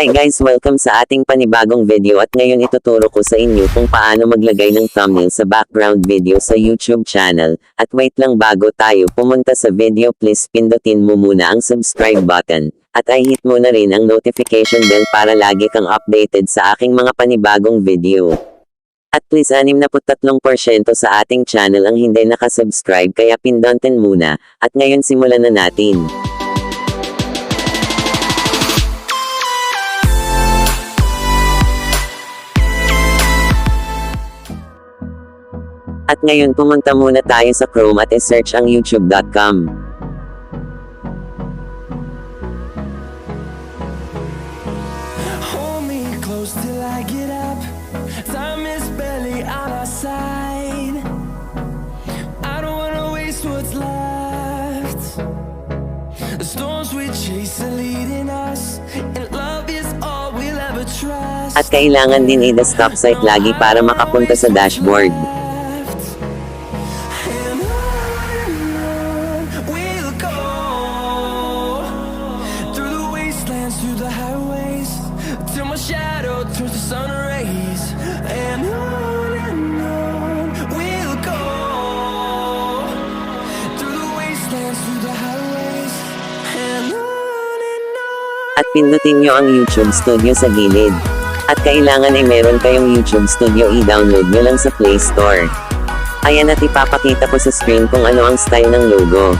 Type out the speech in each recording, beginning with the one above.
Hi guys, welcome sa ating panibagong video at ngayon ituturo ko sa inyo kung paano maglagay ng thumbnail sa background video sa YouTube channel. At wait lang, bago tayo pumunta sa video, please pindutin mo muna ang subscribe button. At i-hit mo na rin ang notification bell para lagi kang updated sa aking mga panibagong video. At please 63% sa ating channel ang hindi nakasubscribe, kaya pindutin muna. At ngayon simulan na natin. At ngayon pumunta muna tayo sa Chrome at i-search ang youtube.com. Hold me close till I get up. Time is barely on our side. I don't wanna waste what's left. The storms we chase are leading us, and love is all we'll ever trust. At kailangan din i-stop sight lagi para makapunta sa dashboard. Through the highways, till my shadow turns to sun rays, and on we'll go. Through the wastelands, through the highways, and on. At pindutin nyo ang YouTube Studio sa gilid. At kailangan ay meron kayong YouTube Studio, i-download nyo lang sa Play Store. Ayan, at ipapakita ko sa screen kung ano ang style ng logo.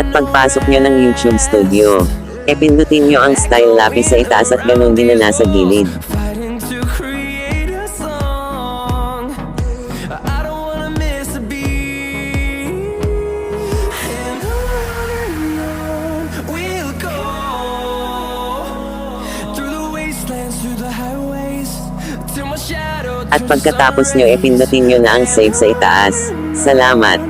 At pagpasok nyo ng YouTube Studio, pindutin nyo ang style lapis sa itaas at ganun din na nasa gilid. At pagkatapos nyo pindutin nyo na ang save sa itaas. Salamat!